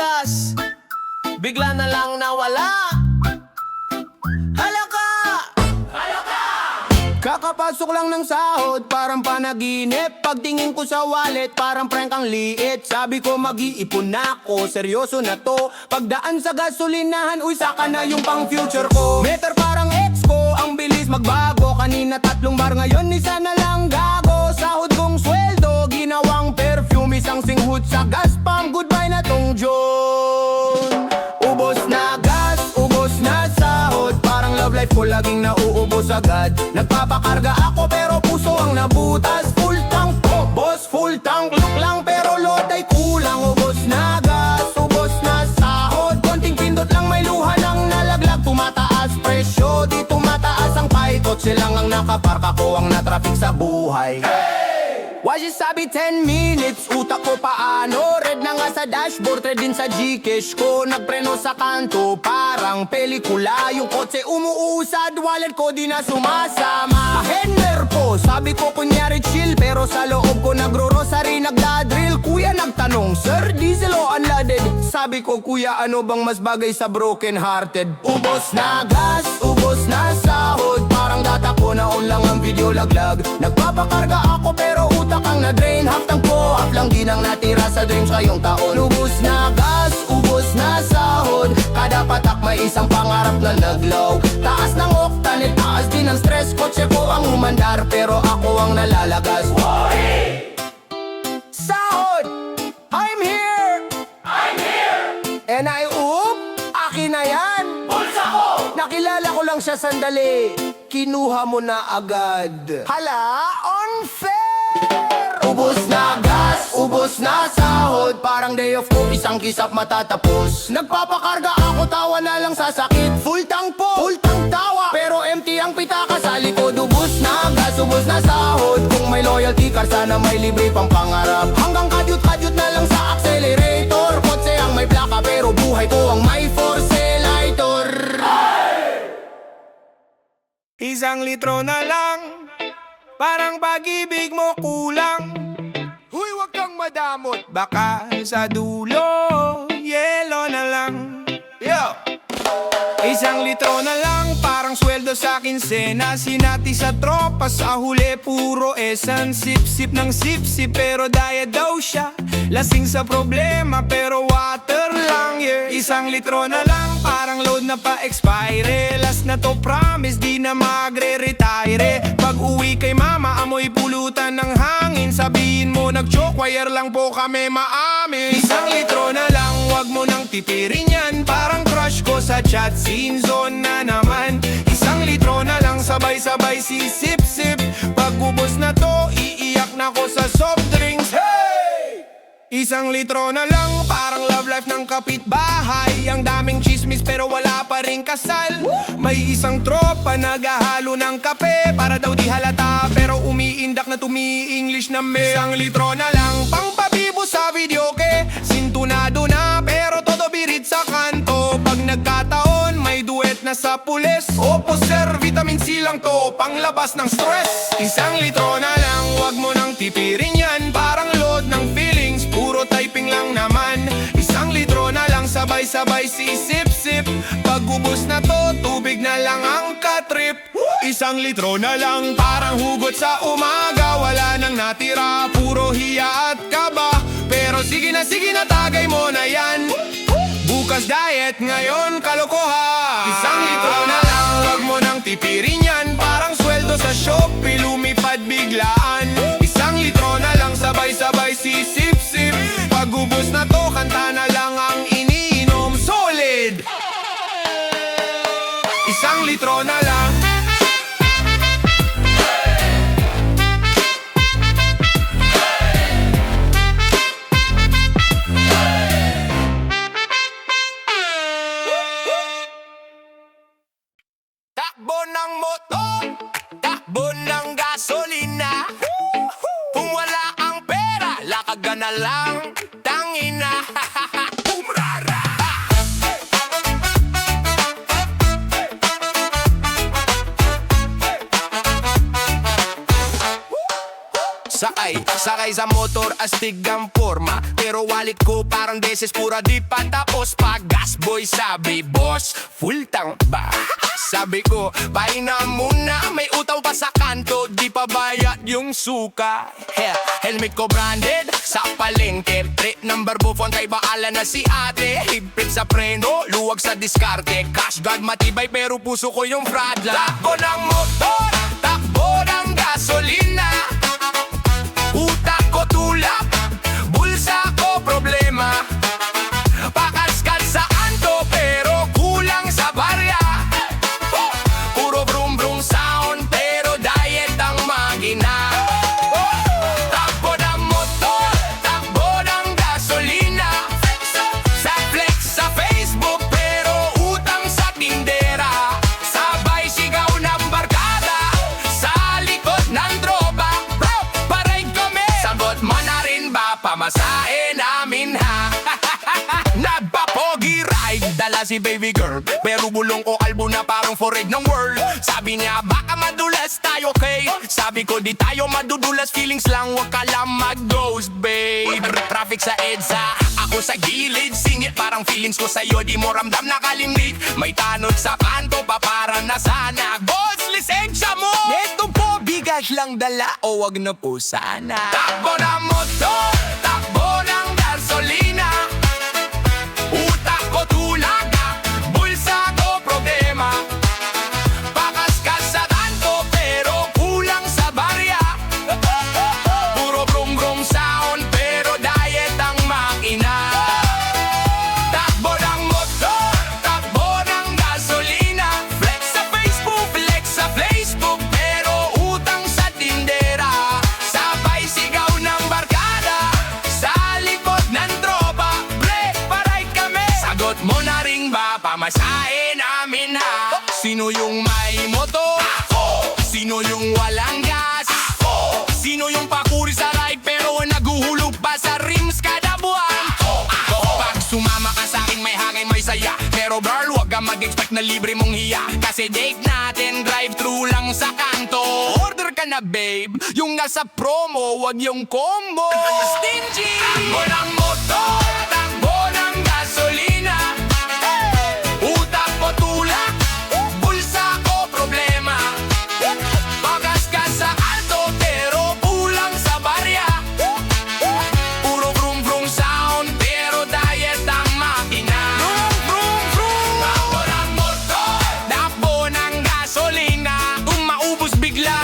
oras, bigla na lang nawala. Halaka! Kakapasok lang ng sahod, parang panaginip. Pagtingin ko sa wallet, parang prank ang liit. Sabi ko mag-iipon na ako, seryoso na to. Pagdaan sa gasolinahan, uy saka na yung pang future ko. Meter parang ex ko, ang bilis magbago. Kanina 3 bar, ngayon isa na lang gago. Sahod kong sweldo, ginawang perfume. Isang singhut sa gas pump, goodbye na tong John. Ubos na gas, ubos na sahod. Parang love life ko laging nauubos agad. Nagpapakarga ako pero puso ang nabutas. Full tank ko, boss, full tank. Look lang pero load ay kulang. Ubos na gas, ubos na sahod. Konting pindot lang may luha nang nalaglag. Tumataas presyo, di tumataas ang paitot. Silang ang nakapark, ako ang natraffic sa buhay. Why sabi 10 minutes, utak ko paano? Red na nga sa dashboard, red din sa Gcash ko. Nagpreno sa kanto, parang pelikula. Yung kotse umuusad, wallet ko di na sumasama. Henner po, sabi ko kunyari chill. Pero sa loob ko nagro-rosary, nagdadrill. Kuya nagtanong, sir, diesel o unleaded? Sabi ko, kuya, ano bang mas bagay sa broken hearted? Ubos na gas, ubos na sahod. Parang data ko na on lang ang video laglag. Nagpapakarga ako pero utak ang na-drain. Half tank ko, half lang din ang natira sa dreams ngayong taon. Ubos na gas, ubos na sahod. Kada patak may isang pangarap na naglaw. Taas ng octane, taas din ang stress. Kotse ko ang umandar pero ako ang nalalagas. Worry! Sahod! I'm here! I'm here! And akin na yan! Bulsa ko! Nakilala ko lang siya sandali. Kinuha mo na agad. Hala, unfair! Ubos na gas, ubos na sahod. Parang day off ko, isang kisap matatapos. Nagpapakarga ako, tawa na lang sa sakit. Full tank po, full tank tawa. Pero empty ang pitaka sa likod. Ubos na gas, ubos na sahod. Kung may loyalty car, sana may libre pang pangarap. Hanggang kadyut-kadyut na lang sa accelerator. Kotse ang may plaka pero buhay ko ang may force lighter. Isang litro na lang, parang pag-ibig mo kulang. Huy, wag kang madamot. Baka sa dulo, yelo na lang. Yo! Isang litro na lang, parang sweldo sa kinsena. Sinati sa tropa, sa huli puro esan. Sip-sip ng sip-sip, pero diet daw siya. Lasing sa problema, pero water lang, yeah. Isang litro na lang, parang load na pa-expire. Last na to, promise, di na magre-retire. Pag uwi kay mama, amoy pulutan ng hangin. Sabihin mo, nag-chokwire lang po kami maamin. Isang litro na lang, wag mo nang tipirin yan. Parang crush ko sa chat, scene zone na naman. Isang litro na lang, sabay-sabay sisip-sip. Pag ubos na to, iiyak na ko sa soft drinks. Hey! Isang litro na lang, parang love life ng kapitbahay. Ang daming chismis pero wala pa rin kasal. May isang tropa naghahalo ng kape para daw di halata, pero umiindak na tumi-English na me. Isang litro na lang, pang pabibo sa videoke. Sintunado na pero todo birit sa kanto. Pag nagkataon may duet na sa pulis. Opo sir, vitamin C lang to, panglabas ng stress. Isang litro na lang, wag mo nang tipirin yan. Parang load ng feelings, puro typing lang naman. Isang litro na lang, sabay-sabay sisip-sip. Pag ubos na to, tubig na lang ang katrip. Isang litro na lang, parang hugot sa umaga. Wala nang natira, puro hiya at kaba. Pero sige na, tagay mo na yan. Bukas diet, ngayon kalokohan. Isang litro na lang, wag mo nang tipirin yan. Parang sweldo sa Shopee, lumipad biglaan. Isang litro na lang, sabay-sabay sisip-sip. Pag ubos na to, kanta na lang ang iniinom. Solid! Isang litro na lang. Takbo ng motor, takbo ng gasolina. Kung wala ang pera, lakad ka na lang, tangina. Umrara. Sakay Sakay sa motor, astig ang forma, pero wallet ko parang beses pura di pa tapos. Pag gas boy sabi, boss, full tank ba? Sabi ko, pahinga muna, may utaw pa sa kanto, di pa bayad yung suka. Helmet ko branded sa palengke, trip number buffon kay baala na si ate. Higpit sa preno, luwag sa diskarte, cash guard matibay pero puso ko yung fradla. Takbo ng motor, takbo ng gasolina, utak ko tulak, bulsa ko problema. Pakaskan sa anto pero kulang sa barya. Puro brum brum sound pero diet ang magina. Takbo ng motor, takbo ng gasolina, sa flex sa Facebook pero utang sa tindera. Sabay sigaw ng barkada sa likod ng droga. Bro, paray kami, sagot mo na rin ba pamasahe namin ha? Nagpapogi ride, dala si baby girl, pero bulong ko albo na parang foreign ng world. Sabi niya baka madulas tayo, okay? Sabi ko di tayo madudulas, feelings lang, wag ka lang mag-ghost babe. Traffic sa EDSA, ako sa gilid, singit parang feelings ko sa'yo, di mo ramdam nakalimit. May tanod sa kanto pa para na sana. Boss, lisensya mo! Ito po, bigas lang dala o wag na po sana. Takbo ng motor, takbo ng gasolina, utak ko tulaga, bulsa ko problema. Pakaskas sa tanto pero kulang sa barya. Puro brum brum sound pero diet ang makina. Takbo ng motor, takbo ng gasolina, flex sa Facebook pero utang sa tindera. Sabay sigaw ng barkada sa likod ng tropa. Bre, paray kami, sagot mo na rin ba pamasahe namin ha? Sino yung may motor? Ako! Sino yung walang gas? Ako! Sino yung pakuri sa ride pero naguhulog pa sa rims kada buwan? Ako! Pag sumama ka sa akin may hangin may saya, pero girl wag ka mag-expect na libre mong hiya, kasi date natin drive-thru lang sa kanto. Order ka na babe, yung nasa promo wag yung combo. Stingy! Takbo ng motor, takbo ng gasolina, utak ko tulak, bulsa ko problema. Pakaskas sa alto pero kulang sa barya. Puro brum brum sound pero diet ang makina. Brum brum brum. Takbo ng motor, takbo ng gasolina, maubos bigla.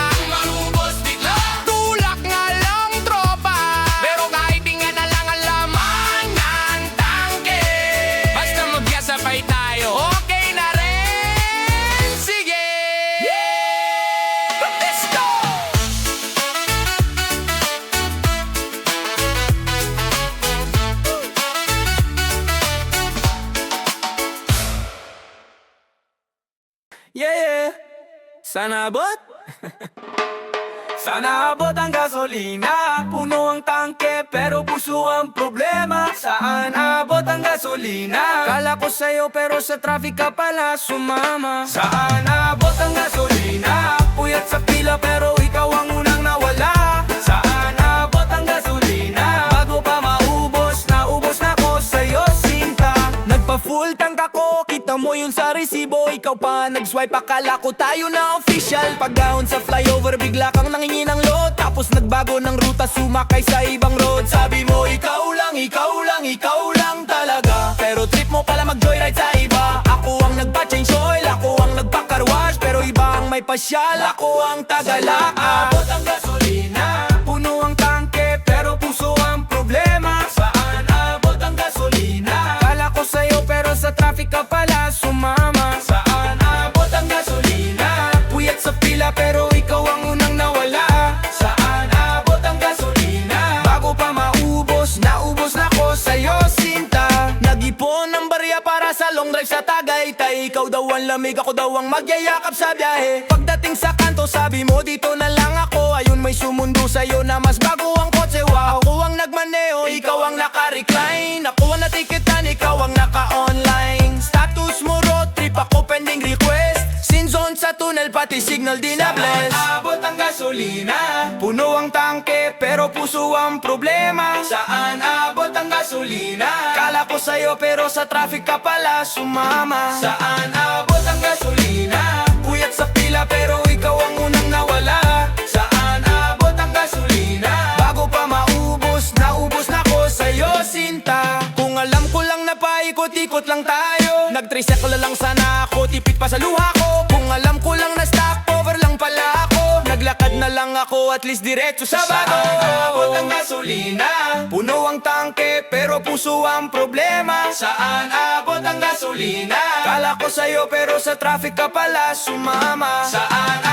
Tulak nga lang tropa, pero kahit tinga na lang ang laman ng tangke. Basta magyasabay tayo, okay na rin. Sige! Let's go! Yeah. Sana abot. Sana abot ang gasolina, puno ang tangke pero puso ang problema. Saan abot ang gasolina? Kala ko sa'yo pero sa traffic ka pala sumama. Saan abot ang gasolina? Puyat sa pila pero ikaw ang unang nawala. Saan abot ang gasolina? Bago pa maubos, naubos na ko sa'yo sinta. Nagpa-full tank ako, kita mo yun sa resibo. Ikaw pa nag-swipe, akala ko tayo na official. Pag down sa flyover, bigla kang nangingi ng load. Tapos nagbago ng ruta, sumakay sa ibang road. Sabi mo, ikaw lang talaga. Pero trip mo pala mag-joyride sa iba. Ako ang nagpa-change oil, ako ang nagpa-carwash, pero iba ang may pasyal, ako ang tagala. Abot ang gasolina, puno ang tangke pero puso ang problema. Saan abot ang gasolina? Kala ko sa'yo pero sa traffic ka pala sumama. Saan abot ang gasolina? Puyat sa pila pero ikaw ang unang nawala. Saan abot ang gasolina? Bago pa maubos, naubos na ko sa'yo sinta. Nag-ipon ng barya para sa long drive sa Tagaytay. Ikaw daw ang lamig, ako daw ang magyayakap sa biyahe. Pagdating sa kanto sabi mo dito na lang ako. Ayun may sumundo sa'yo na mas bago ang kotse. Wow, ako ang nagmaneho, ikaw ang naka-recline. Ako ang natiketan, ikaw ang naka-online. Status mo road trip, ako pending request. Sin zone sa tunnel, pati signal di na bless. Saan abot ang gasolina? Puno ang tank tangke pero puso ang problema. Saan abot ang gasolina? Kala ko sa'yo pero sa traffic ka pala sumama. Saan abot ang gasolina? Puyat sa pila pero ikaw ang unang nawala. Saan abot ang gasolina? Bago pa maubos, naubos na ko sa'yo sinta. Kung alam ko lang na paikot-ikot lang tayo, nag-tricycle lang sana ako, tipid pa sa luha ko. Kung alam ko lang na stopover lang pala ako, naglakad na lang ako, at least diretso sa bago. Saan abot ang gasolina? Puno ang tangke pero puso ang problema. Saan abot ang gasolina? Kala ko sa'yo pero sa traffic ka pala sumama. Saan